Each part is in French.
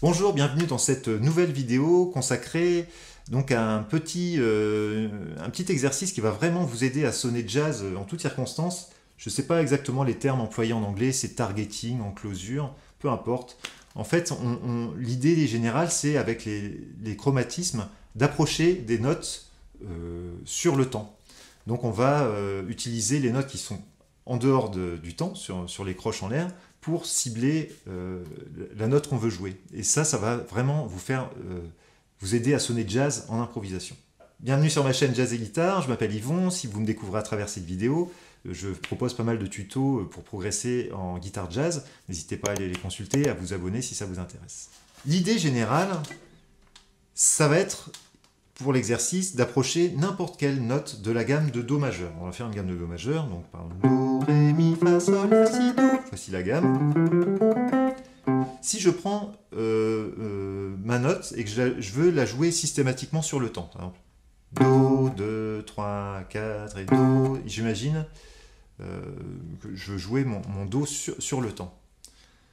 Bonjour, bienvenue dans cette nouvelle vidéo consacrée donc à un petit exercice qui va vraiment vous aider à sonner jazz en toutes circonstances. Je ne sais pas exactement les termes employés en anglais, c'est targeting, enclosure, peu importe. En fait, l'idée générale, c'est avec les chromatismes d'approcher des notes sur le temps. Donc on va utiliser les notes qui sont en dehors du temps, sur les croches en l'air, pour cibler la note qu'on veut jouer. Et ça va vraiment vous aider à sonner jazz en improvisation. Bienvenue sur ma chaîne Jazz et Guitare, je m'appelle Yvon. Si vous me découvrez à travers cette vidéo, je propose pas mal de tutos pour progresser en guitare jazz. N'hésitez pas à aller les consulter, à vous abonner si ça vous intéresse. L'idée générale, ça va être, pour l'exercice, d'approcher n'importe quelle note de la gamme de Do majeur. On va faire une gamme de Do majeur, donc par Do, Ré, Mi, Fa, Sol, La, Si, Do. Voici la gamme. Si je prends ma note et que je veux la jouer systématiquement sur le temps, par exemple, Do, 2, 3, 4 et Do, j'imagine que je veux jouer mon Do sur le temps,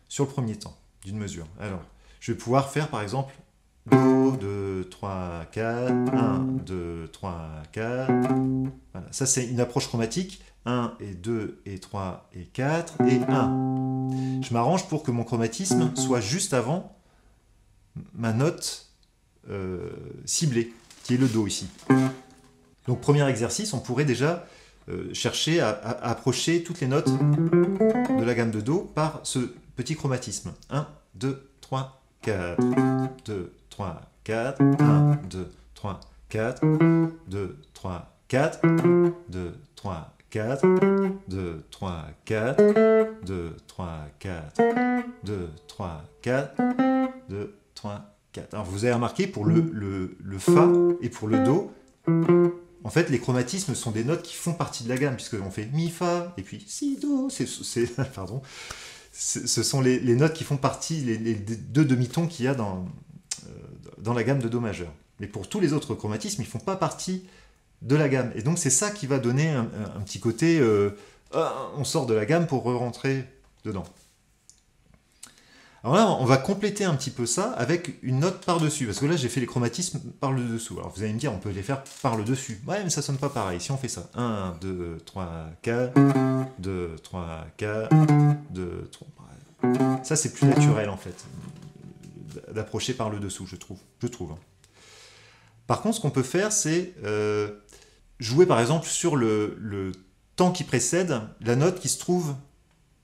sur le premier temps d'une mesure. Alors, je vais pouvoir faire par exemple Do, 2, 3, 4, 1, 2, 3, 4. Voilà. Ça, c'est une approche chromatique. 1 et 2 et 3 et 4 et 1. Je m'arrange pour que mon chromatisme soit juste avant ma note ciblée, qui est le Do ici. Donc, premier exercice, on pourrait déjà chercher à approcher toutes les notes de la gamme de Do par ce petit chromatisme. 1, 2, 3, 4. 2, 3, 4. 1, 2, 3, 4. 2, 3, 4. 2, 3, 4. 2, 3, 4. 2, 3, 4. 2, 3, 4. 2, 3, 4. Alors vous avez remarqué, pour le Fa et pour le Do, en fait, les chromatismes sont des notes qui font partie de la gamme, puisqu'on fait Mi, Fa, et puis Si, Do. Pardon. Ce sont les notes qui font partie, les deux demi-tons qu'il y a dans la gamme de Do majeur. Mais pour tous les autres chromatismes, ils ne font pas partie de la gamme. Et donc c'est ça qui va donner un petit côté, on sort de la gamme pour re-rentrer dedans. Alors là, on va compléter un petit peu ça avec une note par-dessus, parce que là j'ai fait les chromatismes par le dessous. Alors vous allez me dire, on peut les faire par le dessus. Ouais, mais ça sonne pas pareil. Si on fait ça, 1, 2, 3, 4, 2, 3, 4, 2, 3... Ça c'est plus naturel en fait, d'approcher par le dessous, je trouve. Par contre, ce qu'on peut faire, c'est jouer par exemple sur le temps qui précède la note qui se trouve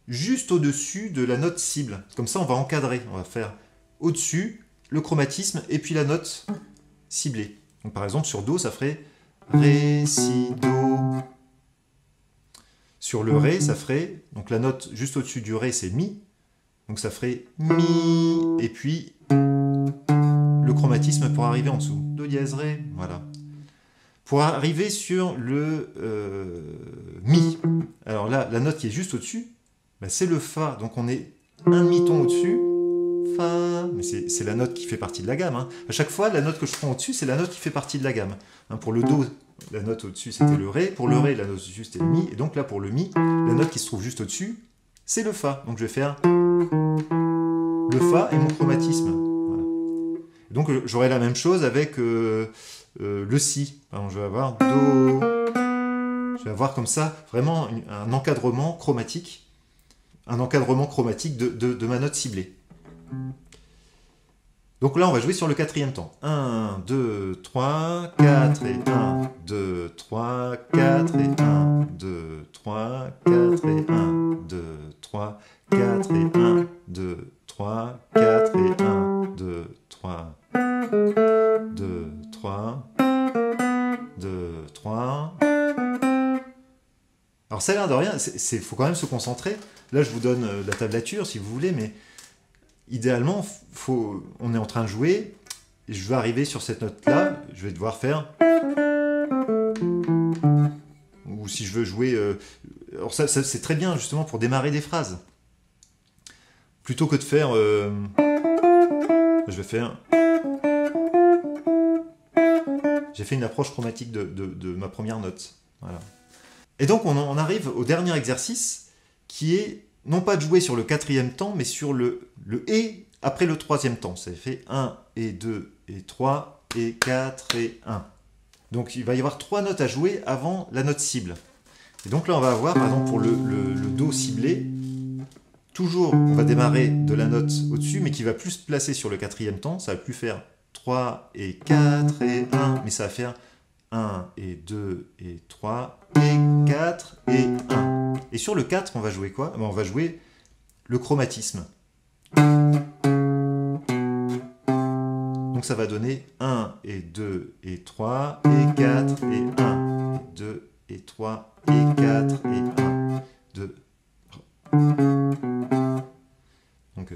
juste au-dessus de la note cible. Comme ça, on va encadrer. On va faire au-dessus le chromatisme et puis la note ciblée. Donc par exemple, sur Do, ça ferait Ré, Si, Do. Sur le Ré, ça ferait, donc la note juste au-dessus du Ré, c'est Mi. Donc ça ferait Mi, et puis le chromatisme pour arriver en dessous. Do dièse Ré, voilà. Pour arriver sur le Mi, alors là, la note qui est juste au-dessus, ben c'est le Fa. Donc on est un demi-ton au-dessus, Fa, mais c'est la note qui fait partie de la gamme. Hein. À chaque fois, la note que je prends au-dessus, c'est la note qui fait partie de la gamme. Hein, pour le Do, la note au-dessus, c'était le Ré. Pour le Ré, la note au-dessus, c'était le Mi. Et donc là, pour le Mi, la note qui se trouve juste au-dessus, c'est le Fa. Donc je vais faire le Fa et mon chromatisme. Voilà. Donc j'aurai la même chose avec le Si. Alors, je vais avoir Do. Je vais avoir comme ça vraiment un encadrement chromatique. Un encadrement chromatique de ma note ciblée. Donc là, on va jouer sur le quatrième temps. 1, 2, 3, 4 et 1, 2, 3, 4 et 1, 2, 3, 4 et 1, 2, 3, 4 et 1, 2, 3, 4 et 1, 2, 3, 2, 3, 2, 3. Alors ça a l'air de rien, il faut quand même se concentrer. Là, je vous donne la tablature si vous voulez, mais idéalement, on est en train de jouer, et je vais arriver sur cette note-là, je vais devoir faire... Ou si je veux jouer... alors ça c'est très bien justement pour démarrer des phrases. Plutôt que de faire... je vais faire... J'ai fait une approche chromatique de ma première note. Voilà. Et donc on arrive au dernier exercice qui est non pas de jouer sur le quatrième temps, mais sur le et après le troisième temps. Ça fait 1 et 2 et 3 et 4 et 1. Donc il va y avoir 3 notes à jouer avant la note cible. Et donc là on va avoir, par exemple pour le Do ciblé, toujours on va démarrer de la note au-dessus, mais qui va plus se placer sur le quatrième temps. Ça va plus faire 3 et 4 et 1, mais ça va faire 1 et 2 et 3 et 4 et 1. Et sur le 4, on va jouer quoi? On va jouer le chromatisme. Donc ça va donner 1 et 2 et 3 et 4 et 1. Et 2 et 3 et 4 et 1. 2. Donc...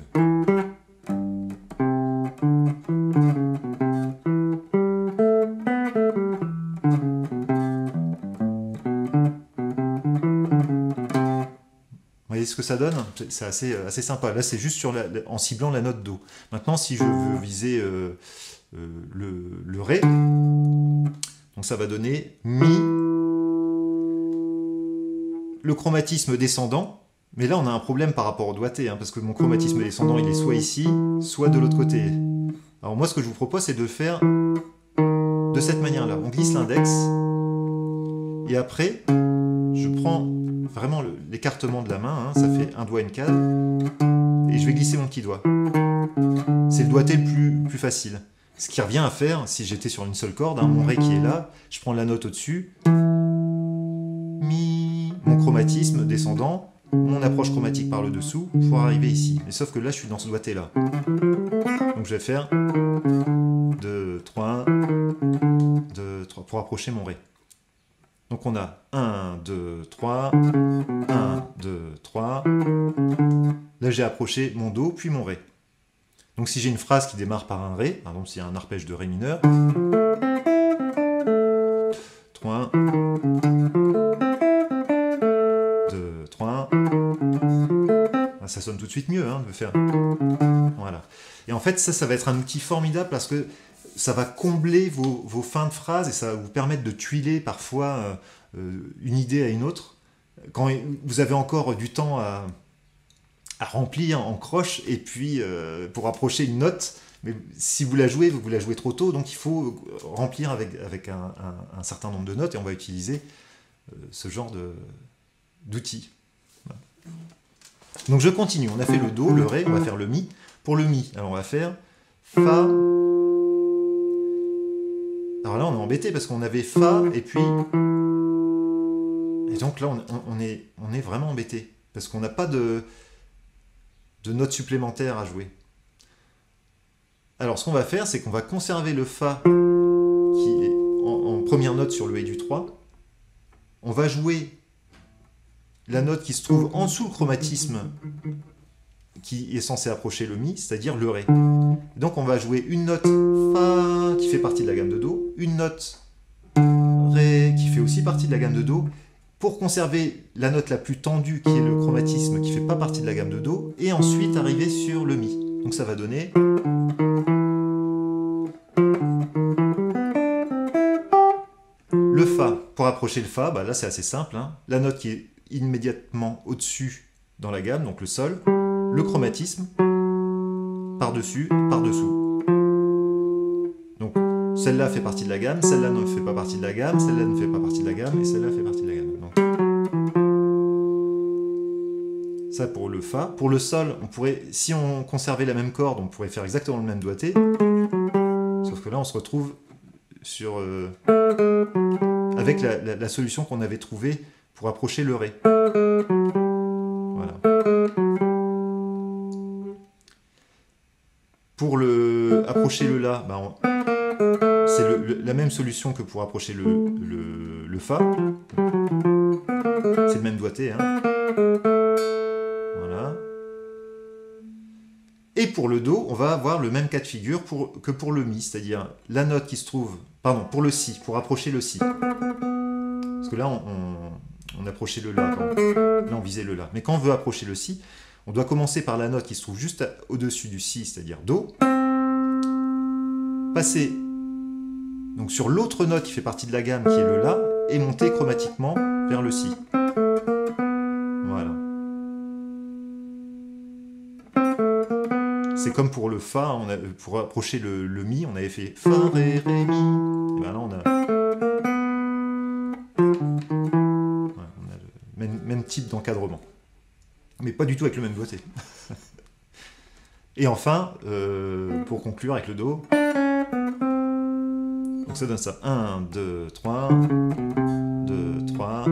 ce que ça donne, c'est assez sympa. Là, c'est juste en ciblant la note Do. Maintenant, si je veux viser le Ré, donc ça va donner Mi, le chromatisme descendant, mais là, on a un problème par rapport au doigté, hein, parce que mon chromatisme descendant, il est soit ici, soit de l'autre côté. Alors moi, ce que je vous propose, c'est de faire de cette manière-là. On glisse l'index, et après, je prends vraiment l'écartement de la main, hein, ça fait un doigt, une case, et je vais glisser mon petit doigt. C'est le doigté le plus facile. Ce qui revient à faire, si j'étais sur une seule corde, hein, mon Ré qui est là, je prends la note au-dessus, Mi, mon chromatisme descendant, mon approche chromatique par le dessous, pour arriver ici. Mais sauf que là, je suis dans ce doigté-là. Donc je vais faire 2, 3, 2, 3, pour approcher mon Ré. Donc on a 1, 2, 3, 1, 2, 3. Là j'ai approché mon Do, puis mon Ré. Donc si j'ai une phrase qui démarre par un Ré, par exemple s'il y a un arpège de Ré mineur, 3, 2, 3, ça sonne tout de suite mieux, hein, de faire. Voilà. Et en fait ça va être un outil formidable parce que ça va combler vos fins de phrases et ça va vous permettre de tuiler parfois une idée à une autre. Quand vous avez encore du temps à remplir en croche et puis pour approcher une note, mais si vous la jouez trop tôt, donc il faut remplir avec un certain nombre de notes et on va utiliser ce genre d'outils. Voilà. Donc je continue, on a fait le Do, le Ré, on va faire le Mi. Pour le Mi, alors on va faire Fa. Alors là, on est embêté parce qu'on avait Fa et puis... Et donc là, on est vraiment embêté parce qu'on n'a pas de notes supplémentaires à jouer. Alors, ce qu'on va faire, c'est qu'on va conserver le Fa qui est en première note sur le Et du 3. On va jouer la note qui se trouve en dessous le chromatisme qui est censé approcher le Mi, c'est-à-dire le Ré. Donc on va jouer une note Fa qui fait partie de la gamme de Do, une note Ré qui fait aussi partie de la gamme de Do, pour conserver la note la plus tendue qui est le chromatisme qui ne fait pas partie de la gamme de Do, et ensuite arriver sur le Mi. Donc ça va donner... Le Fa. Pour approcher le Fa, bah là c'est assez simple, hein. La note qui est immédiatement au-dessus dans la gamme, donc le Sol, le chromatisme, par-dessus, par-dessous. Donc, celle-là fait partie de la gamme, celle-là ne fait pas partie de la gamme, celle-là ne fait pas partie de la gamme, et celle-là fait partie de la gamme. Donc, ça pour le Fa. Pour le Sol, on pourrait, si on conservait la même corde, on pourrait faire exactement le même doigté. Sauf que là, on se retrouve sur, avec la solution qu'on avait trouvée pour approcher le Ré. Voilà. Pour approcher le La, bah c'est la même solution que pour approcher le Fa. C'est le même doigté, hein. Voilà. Et pour le Do, on va avoir le même cas de figure que pour le Mi, c'est-à-dire la note qui se trouve... Pardon, pour le Si, pour approcher le Si. Parce que là, on approchait le La. Là, on visait le La. Mais quand on veut approcher le Si, on doit commencer par la note qui se trouve juste au-dessus du Si, c'est-à-dire Do. Passer Donc sur l'autre note qui fait partie de la gamme, qui est le La, et monter chromatiquement vers le Si. Voilà. C'est comme pour le Fa, pour approcher le Mi, on avait fait Fa, Ré, Ré, Mi. Et bien là on a... Voilà, on a le même type d'encadrement. Mais pas du tout avec le même doigté. Et enfin, pour conclure avec le Do, donc ça donne ça. 1, 2, 3, 2, 3,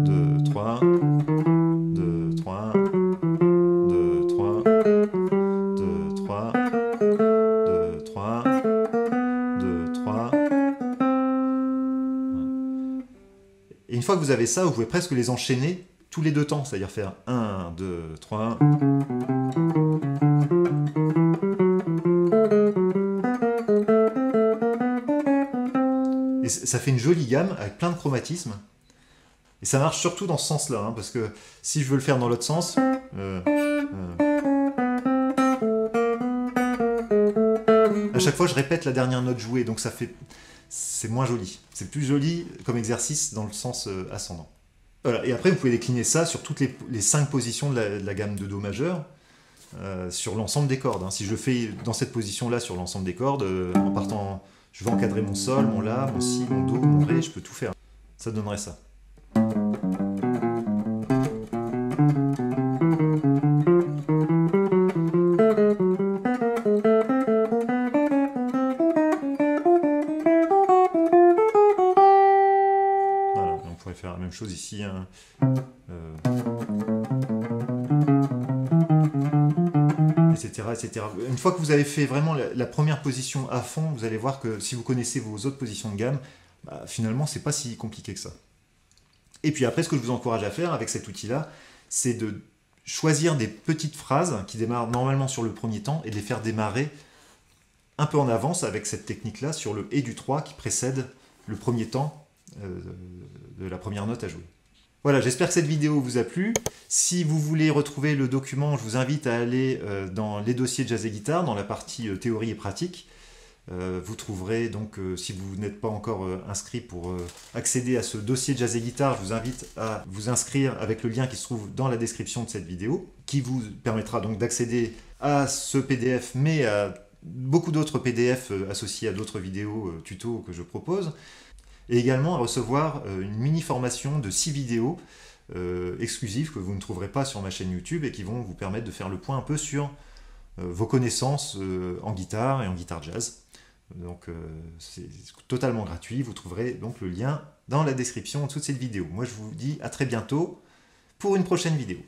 2, 3, 2, 3, 2, 3, 2, 3, 2, 3, 2, 3. Et une fois que vous avez ça, vous pouvez presque les enchaîner tous les deux temps, c'est-à-dire faire 1, 2, 3. Et ça fait une jolie gamme avec plein de chromatismes. Et ça marche surtout dans ce sens-là, hein, parce que si je veux le faire dans l'autre sens, à chaque fois je répète la dernière note jouée, donc ça fait, c'est moins joli. C'est plus joli comme exercice dans le sens ascendant. Voilà. Et après vous pouvez décliner ça sur toutes les 5 positions de la gamme de Do majeur, sur l'ensemble des cordes. Hein. Si je le fais dans cette position-là sur l'ensemble des cordes, en partant... Je vais encadrer mon Sol, mon La, mon Si, mon Do, mon Ré, je peux tout faire. Ça donnerait ça. Voilà, on pourrait faire la même chose ici. Hein. Etc., etc. Une fois que vous avez fait vraiment la première position à fond, vous allez voir que si vous connaissez vos autres positions de gamme, bah, finalement, c'est pas si compliqué que ça. Et puis après, ce que je vous encourage à faire avec cet outil-là, c'est de choisir des petites phrases qui démarrent normalement sur le premier temps et de les faire démarrer un peu en avance avec cette technique-là sur le Et du 3 qui précède le premier temps de la première note à jouer. Voilà, j'espère que cette vidéo vous a plu. Si vous voulez retrouver le document, je vous invite à aller dans les dossiers Jazz et Guitare, dans la partie théorie et pratique. Vous trouverez donc, si vous n'êtes pas encore inscrit pour accéder à ce dossier Jazz et Guitare, je vous invite à vous inscrire avec le lien qui se trouve dans la description de cette vidéo, qui vous permettra donc d'accéder à ce PDF, mais à beaucoup d'autres PDF associés à d'autres vidéos tutos que je propose. Et également à recevoir une mini-formation de 6 vidéos exclusives que vous ne trouverez pas sur ma chaîne YouTube et qui vont vous permettre de faire le point un peu sur vos connaissances en guitare et en guitare jazz. Donc c'est totalement gratuit, vous trouverez donc le lien dans la description en dessous de cette vidéo. Moi je vous dis à très bientôt pour une prochaine vidéo.